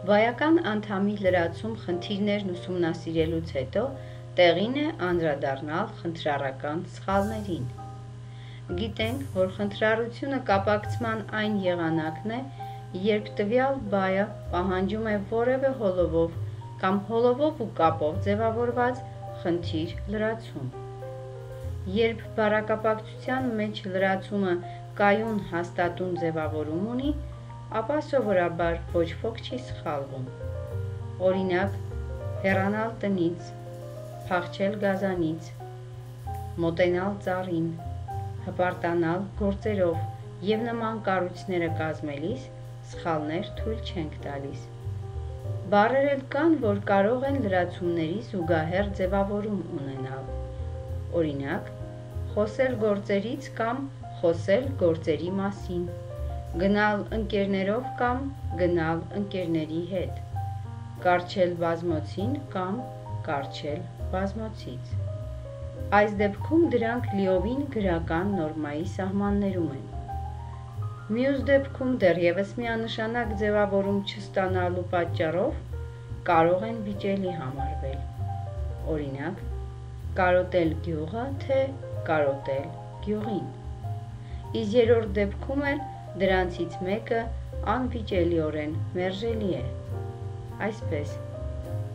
Վայական անդամի լրացում խնդիրներն ուսումնասիրելուց հետո տեղին է անդրադառնալ խնդրառական սխալներին։ Գիտենք, որ խնդրառությունը կապակցման այն եղանակն է, երբ տվյալ բայը պահանջում է որևէ հոլովով կամ հոլովով ու կապով ձևավորված խնդիր լրացում։ Երբ բառակապակցության մեջ լրացումը կայուն հաստատուն ձևավորում ունի, ապա սովորաբար ոչ ոք չի սխալվում։ Օրինակ, հեռանալ տնից, փախչել գազանից, մոտենալ ծառին, հպարտանալ գործերով և նման կառույցները կազմելիս սխալներ թույլ չենք տալիս։ Բառեր էլ կան, որ կարող են լրացումների զուգահեռ ձևավորում ունենալ։ Օրինակ, խոսել գործերից կամ խոսել գործերի մասին, գնալ ընկերներով կամ գնալ ընկերների հետ, կառչել բազմոցին կամ կառչել բազմոցից։ Այս դեպքում դրանք լիովին գրական նորմայի սահմաններում են։ Մյուս դեպքում դեռևս միանշանակ ձևավորում չստանալու պատճառով կարող են վիճելի համարվել։ Օրինակ, կարոտել գյուղը, թե կարոտել գյուղին։ Իսկ երրորդ դեպքում էլ դրանցից մեկը անվիճելիորեն մերժելի է։ Այսպես,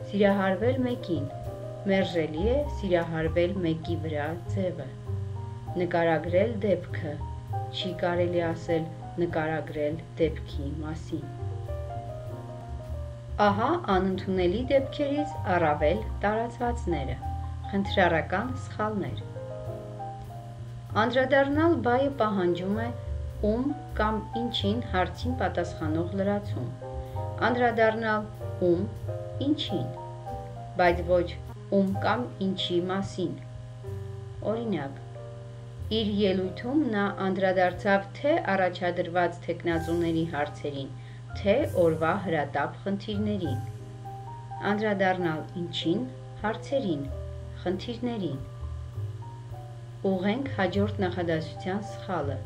սիրահարվել մեկին, մերժելի է սիրահարվել մեկի վրա ձևը։ Նկարագրել դեպքը, չի կարելի ասել նկարագրել դեպքի մասին։ Ահա անընդունելի դեպքերից առավել տարածվածները, խնդրառական սխալներ։ Անդրադառնալ բայը պահանջում է ում կամ ինչին հարցին պատասխանող լրացում, անդրադառնալ ում, ինչին, բայց ոչ ում կամ ինչի մասին։ Օրինակ, իր ելույթում նա անդրադարձավ թե առաջադրված թեկնածուների հարցերին, թե օրվա հրատապ խնդիրներին։ Անդրադառնալ ինչին, հարցերին, խնդիրներին։ Ուղղենք հաջորդ նախադասության սխալը։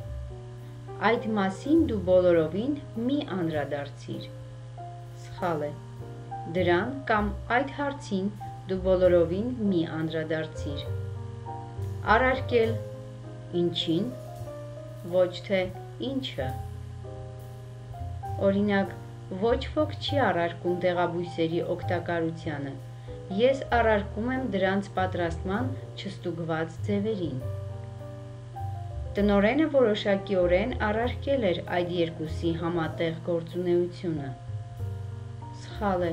Այդ մասին դու բոլորովին մի անդրադարձիր։ Սխալ է։ Դրան կամ այդ հարցին դու բոլորովին մի անդրադարձիր։ Առարկել ինչին, ոչ թե ինչը։ Օրինակ, ոչ ոք չի առարկում դեղաբույսերի օգտակարությանը, ես առարկում եմ դրանց պատրաստման չստուգված ձևերին։ Տնօրենը որոշակիորեն առարկել էր այդ երկուսի համատեղ գործունեությունը։ Սխալ է,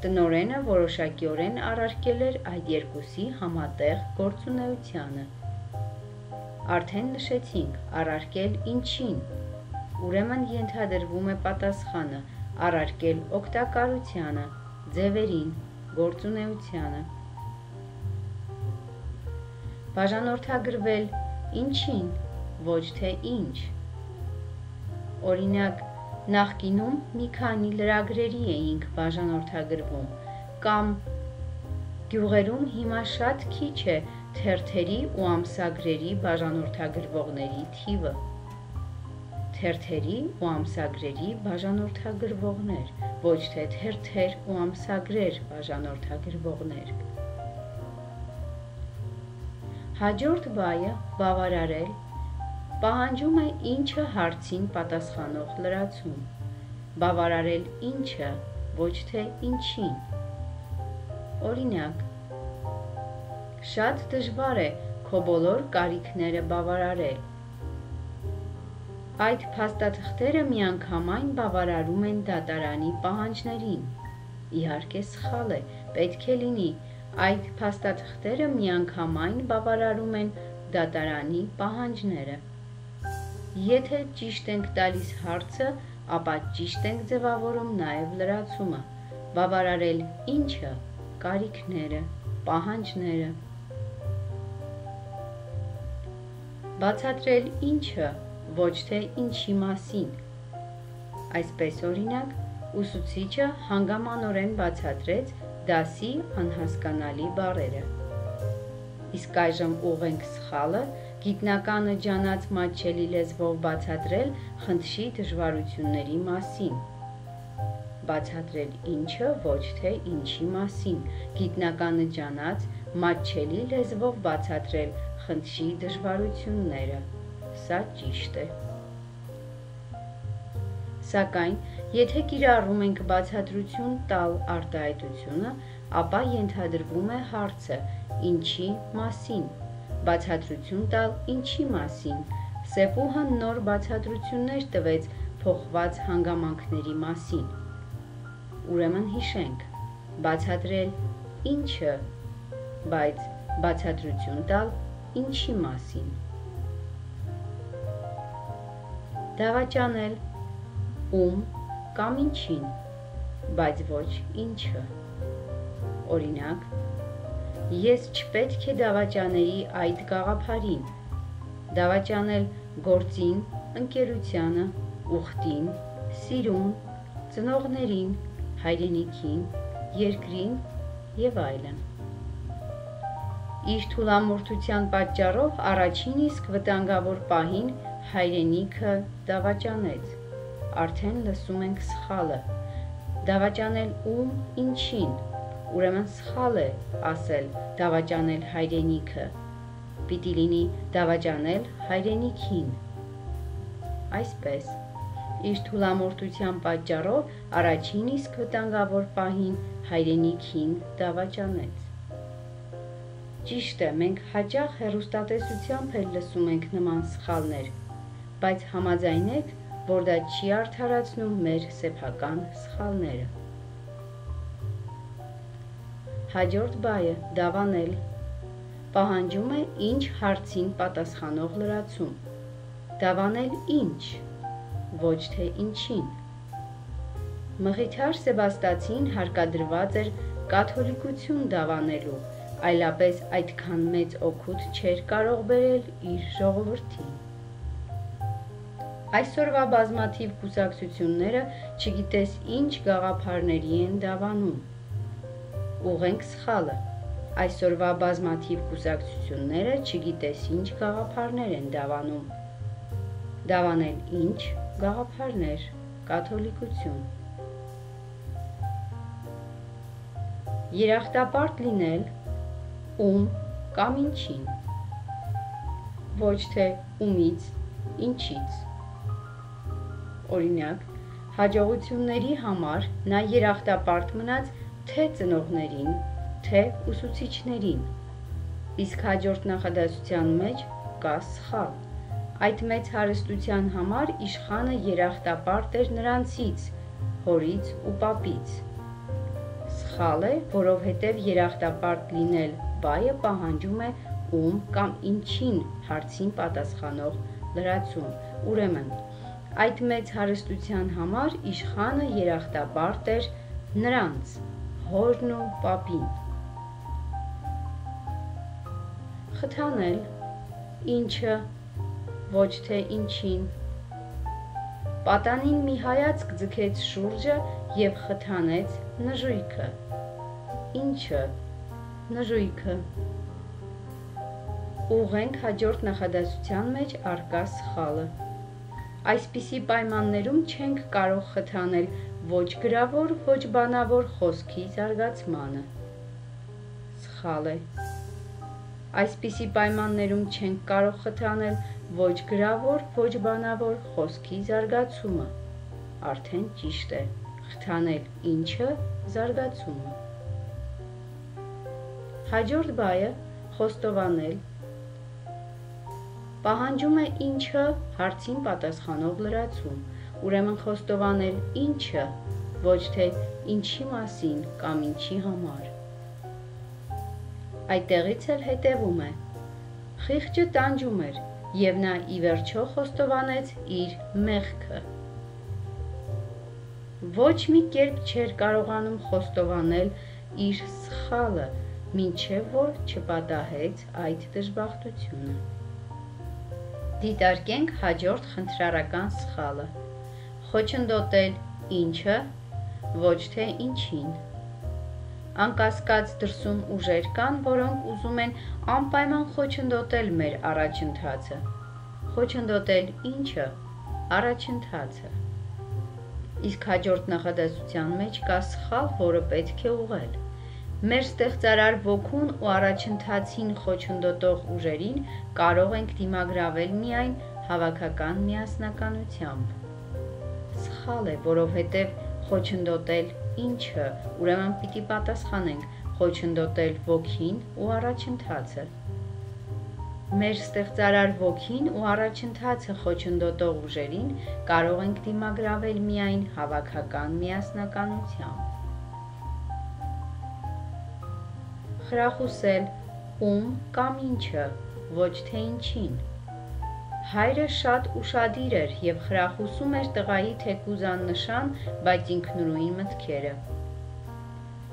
տնօրենը որոշակիորեն առարկել էր այդ երկուսի համատեղ գործունեությանը։ Արդեն նշեցինք, առարկել ինչին, ուրեմն ենթադրվում է պատասխանը, առարկել օգտակարությանը, ձևերին, գործունեությանը։ Բաժանորդագրվել ինչին, ոչ թե ինչ։ Օրինակ, նախկինում մի քանի լրագրերի էինք բաժանորդագրվում, կամ գյուղերում հիմա շատ քիչ է թերթերի ու ամսագրերի բաժանորդագրվողների թիվը։ Թերթերի ու ամսագրերի բաժանորդագրվողներ, ոչ թե թերթեր ու ամսագրեր բաժանորդագրվողներ։ Հաջորդ բայը բավարարել պահանջում է ինչը հարցին պատասխանող լրացում։ Բավարարել ինչը, ոչ թե ինչին։ Օրինակ, շատ դժվար է քո բոլոր կարիքները բավարարել։ Այդ փաստաթղթերը միանգամայն բավարարում են դատարանի պահանջներին։ Իհարկե սխալ է, պետք է լինի, այդ փաստաթղթերը միանգամայն բավարարում են դատարանի պահանջները։ Եթե ճիշտ ենք տալիս հարցը, ապա ճիշտ ենք ձևավորում նաև լրացումը, բավարարել ինչը, կարիքները, պահանջները։ Բացատրել ինչը, ոչ թե ինչի մասին։ Այսպես օրինակ, ուսուցիչը հանգամանորեն բացատրեց դասի անհասկանալի բառերը։ Իսկ այժմ ուղղենք սխալը, գիտնականը ջանած մատչելի լեզվով բացատրել խնդրի դժվարությունների մասին։ բացատրել ինչը, ոչ թե ինչի մասին, գիտնականը ջանած, մատչելի լեզվով բացատրել խնդրի դժվարությունները, սա ճիշտ է։ Սակայն, եթե կիրառում ենք բացատրություն տալ արտահայտությունը, ապա ենթադրվում է հարցը ինչի մասին, բացատրություն տալ ինչի մասին, Սեպուհան նոր բացատրություններ տվեց փոխված հանգամանքների մասին։ Ուրեմն հիշենք, բացատրել ինչը, բայց բացատրություն տալ ինչի մասին։ Դավաճանել ում կամ ինչին, բայց ոչ ինչը։ Օրինակ, ես չպետք է դավաճանեի այդ գաղափարին, դավաճանել գործին, ընկերությանը, ուխտին, սիրուն, ծնողներին, հայրենիքին, երկրին և այլն։ Իր թուլամորթության պատճառով առաջին իսկ վտանգավոր պահին հայրենիքը դավաճանեց, արդեն լսում ենք սխալը, դավաճանել ում ինչին, ուրեմն սխալ է ասել դավաճանել հայրենիքը, պիտի լինի դավաճանել հայրենիքին։ Այսպես, իր թուլամորթության պատճառով առաջին իսկ վտանգավոր պահին հայրենիքին դավաճանեց։ Ճիշտ է, մենք հաճախ հեռուստատեսությամբ էլ լսում ենք նման սխալներ, բայց համաձայնեք, որ դա չի արդարացնում մեր սեփական սխալները։ Հաջորդ բայը դավանել պահանջում է ինչ հարցին պատասխանող լրացում։ Դավանել ինչ, ոչ թե ինչին։ Մխիթար Սեբաստացին հարկադրված էր կաթոլիկություն դավանելու, այլապես այդքան մեծ օգուտ չէր կարող բերել իր ժողովրդին։ Այսօրվա բազմաթիվ կուսակցությունները չգիտես ինչ գաղափարների են դավանում։ Ուղենք սխալը, այսօրվա բազմաթիվ կուսակցությունները չգիտես ինչ գաղափարներ են դավանում։ Դավանել ինչ գաղափարներ, կաթոլիկություն։ Երախտապարտ լինել ում կամ ինչին, ոչ թե ումից, ինչից։ Օրինակ, հաջողությունների համար նա երախտապարտ մնաց թե ծնողներին, թե ուսուցիչներին, իսկ հաջորդ նախադասության մեջ կա սխալ։ Այդ մեծ հարստության համար իշխանը երախտապարտ էր նրանցից, հորից ու պապից։ Սխալ է, որովհետև երախտապարտ լինել բայը պահանջում է ում կամ ինչին հարցին պատասխանող լրացում։ Ուրեմն, այդ մեծ հարստության համար իշխանը երախտապարտ էր նրանց, հորն ու պապին։ Խթանել ինչը, ոչ թե ինչին։ Պատանին մի հայացք ձգեց շուրջը և խթանեց նժույգը։ Ինչը, նժույգը։ Ուղենք հաջորդ նախադասության մեջ առկա սխալը։ Այսպիսի պայմաններում չենք կարող խթանել ոչ գրավոր, ոչ բանավոր խոսքի զարգացմանը։ Սխալ է։ Այսպիսի պայմաններում չենք կարող խթանել ոչ գրավոր, ոչ բանավոր խոսքի զարգացումը։ Արդեն ճիշտ է, խթանել ինչը, զարգացումը։ Հաջորդ բայը խոստովանել պահանջում է ինչը հարցին պատասխանող լրացում, ուրեմն խոստովանել ինչը, ոչ թե ինչի մասին կամ ինչի համար։ Այդտեղից էլ հետևում է. խիղճը տանջում էր, և նա ի վերջո խոստովանեց իր մեղքը։ Ոչ մի կերպ չէր կարողանում խոստովանել իր սխալը, մինչև որ չպատահեց այդ դժբախտությունը։ Դիտարկենք հաջորդ խնդրարական սխալը։ Խոչընդոտել ինչը, ոչ թե ինչին։ Անկասկած դրսում ուժեր կան, որոնք ուզում են անպայման խոչընդոտել մեր առաջընթացը։ Խոչընդոտել ինչը, առաջընթացը։ իսկ հաջորդ նախադասության մեջ կա սխալ, որը պետք է ուղղել։ Մեր ստեղծարար ոգուն ու առաջընթացին խոչընդոտող ուժերին կարող ենք դիմագրավել միայն հավաքական միասնականությամբ։ Սխալ է, որովհետև խոչընդոտել ինչը, ուրեմն պիտի պատասխանենք խոչընդոտել ոգին ու առաջընթացը։ Մեր ստեղծարար ոգին ու առաջընթացը խոչընդոտող ուժերին կարող ենք դիմագրավել միայն հավաքական միասնականությամբ։ Խրախուսել ում կամ ինչը, ոչ թե ինչին։ Հայրը շատ ուշադիր էր և խրախուսում էր տղայի թեկուզ աննշան, բայց ինքնուրույն մտքերը։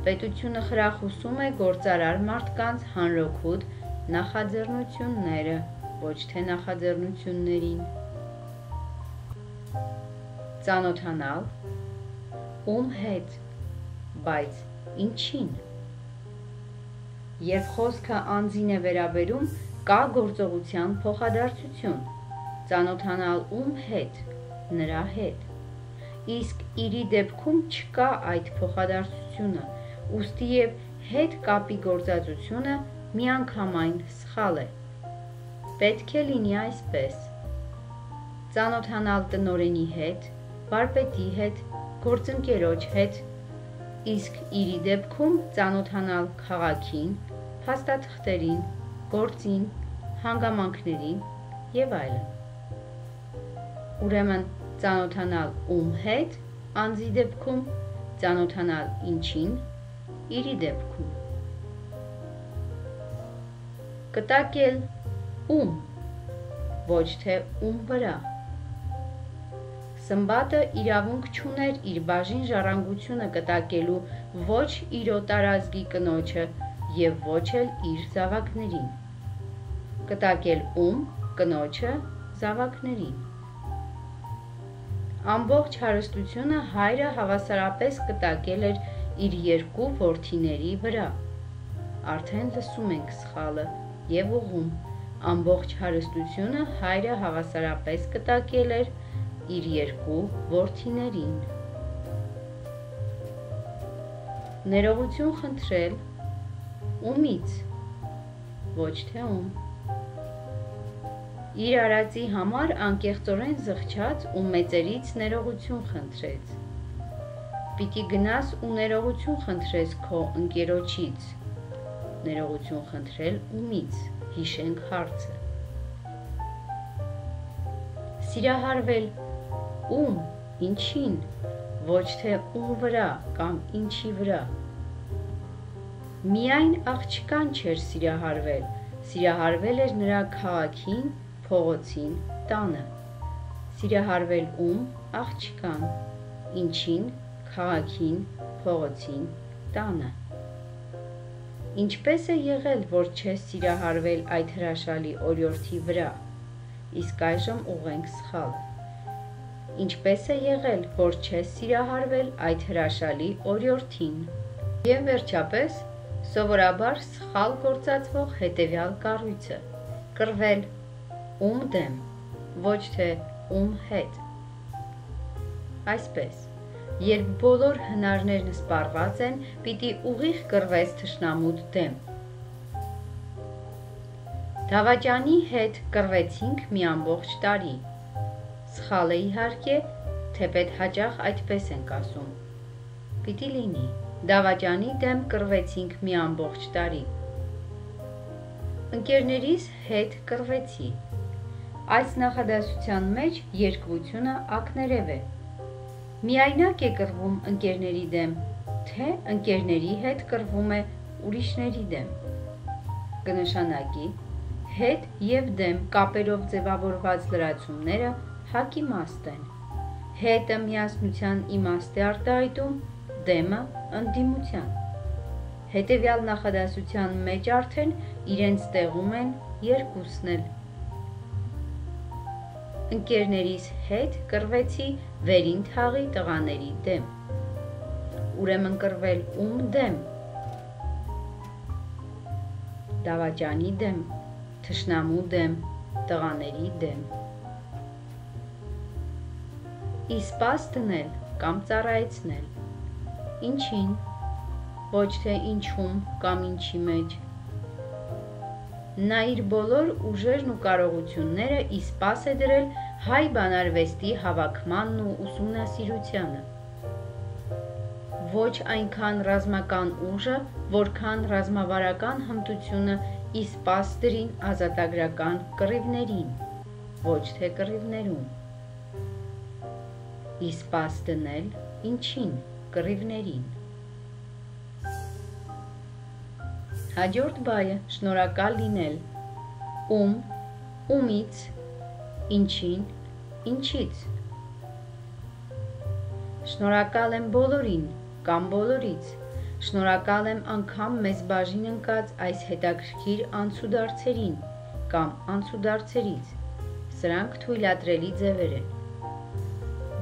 Պետությունը խրախուսում է գործարար մարդկանց հանրօգուտ նախաձեռնությունները, ոչ թե նախաձեռնություններին։ Ծանոթանալ ում հետ, բայց ինչին։ Երբ խոսքը անձին է վերաբերում, կա գործողության փոխադարձություն։ Ծանոթանալ ում հետ, նրա հետ։ Իսկ իրի դեպքում չկա այդ փոխադարձությունը, ուստի և հետ կապի գործածությունը միանգամայն սխալ է։ Պետք է լինի այսպես. ծանոթանալ տնօրենի հետ, վարպետի հետ, գործընկերոջ հետ, իսկ իրի դեպքում ծանոթանալ քաղաքին, փաստաթղթերին, գործին, հանգամանքներին և այլն։ Ուրեմն ծանոթանալ ում հետ, անձի դեպքում, ծանոթանալ ինչին, իրի դեպքում։ Կտակել ում, ոչ թե ում վրա։ Սմբատը իրավունք չուներ իր բաժին ժառանգությունը կտակելու ոչ իր օտարազգի կնոջը և ոչ էլ իր զավակներին։ Կտակել ում, կնոջը, զավակներին։ Ամբողջ հարստությունը հայրը հավասարապես կտակել էր իր երկու որդիների վրա։ Արդեն լսում ենք սխալը և ուղղում։ Ամբողջ հարստությունը հայրը հավասարապես կտակել էր իր երկու որդիներին։ Ներողություն խնդրել ումից, ոչ թե ում։ Իր արածի համար անկեղծորեն զղջաց ու մեծերից ներողություն խնդրեց։ Պիտի գնաս ու ներողություն խնդրես քո ընկերոջից։ Ներողություն խնդրել ումից, հիշենք հարցը։ Սիրահարվել ում, ինչին, ոչ թե ում վրա կամ ինչի վրա։ Միայն աղջկան չէր սիրահարվել, սիրահարվել էր նրա քաղաքին, փողոցին, տանը։ Սիրահարվել ում, աղջկան, ինչին, քաղաքին, փողոցին, տանը։ Ինչպես է եղել, որ չես սիրահարվել այդ հրաշալի օրիորդի վրա, իսկ այժմ ուղղենք սխալը։ Ինչպես է եղել, որ չես սիրահարվել այդ հրաշալի օրիորդին։ Եվ վերջապես, սովորաբար սխալ գործածվող հետևյալ կառույցը՝ կռվել ում դեմ, ոչ թե ում հետ։ Այսպես, երբ բոլոր հնարներն սպառված են, պիտի ուղիղ կռվես թշնամուդ դեմ։ Դավաճանի հետ կռվեցինք մի ամբողջ տարի։ Սխալ է իհարկե, թեպետ հաճախ այդպես ենք ասում։ Պիտի լինի, դավաճանի դեմ կռվեցինք մի ամբողջ տարի։ Ընկերներիս հետ կռվեցի։ Այս նախադասության մեջ երկվությունը ակներև է։ Միայնակ է կռվում ընկերների դեմ, թե ընկերների հետ կռվում է ուրիշների դեմ։ Կնշանակի հետ և դեմ կապերով ձևավորված լրացումները հակիմաստ են։ Հետը միասնության իմաստ է արտահայտում, դեմը ընդդիմության։ Հետևյալ նախադասության մեջ արդեն իրենց տեղում են երկուսն էլ։ Ընկերներիս հետ կռվեցի վերին թաղի տղաների դեմ։ Ուրեմն կռվել ում դեմ։ Դավաճանի դեմ, թշնամու դեմ, տղաների դեմ։ Իսպաս դնել կամ ծառայեցնել։ Ինչին, ոչ թե ինչում կամ ինչի մեջ։ Նա իր բոլոր ուժերն ու կարողությունները իսպաս է դրել հայ բանարվեստի հավաքմանն ու ուսումնասիրությանը։ Ոչ այնքան ռազմական ուժը, որքան ռազմավարական հմտությունը իսպաս դրին ազատագրական կռիվներին, ոչ թե կռիվներում։ Իսպաս դնել ինչին, կռիվներին։ Հաջորդ բայը շնորհակալ լինել։ Ում, ումից, ինչին, ինչից։ Շնորհակալ եմ բոլորին կամ բոլորից։ Շնորհակալ եմ անգամ մեզ բաժին ընկած այս հետաքրքիր անցուդարձերին կամ անցուդարձերից։ Սրանք թույլատրելի ձևեր են։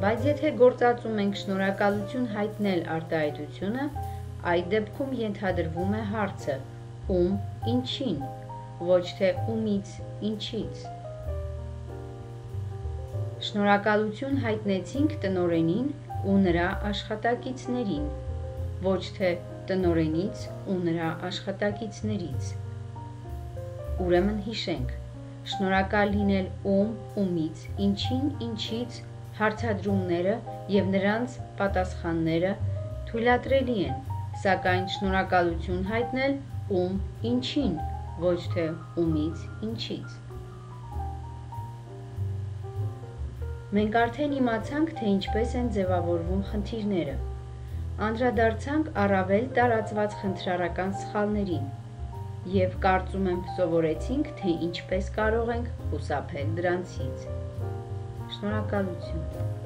Բայց եթե գործածում ենք շնորհակալություն հայտնել արտահայտությունը, այդ դեպքում ենթադրվում է հարցը ում, ինչին, ոչ թե ումից, ինչից։ Շնորհակալություն հայտնեցինք տնօրենին ու նրա աշխատակիցներին, ոչ թե տնօրենից ու նրա աշխատակիցներից։ Ուրեմն հիշենք, շնորհակալ լինել ում, ումից, ինչին, ինչից հարցադրումները և նրանց պատասխանները թույլատրելի են, սակայն շնորհակալություն հայտնել ում, ինչին, ոչ թե ումից, ինչից։ Մենք արդեն իմացանք, թե ինչպես են ձևավորվում խնդիրները։ Անդրադարձանք առավել տարածված խնդրարական սխալներին և կարծում եմ սովորեցինք, թե ինչպես կարող ենք խուսափել դրանցից։ Շնորհակալություն։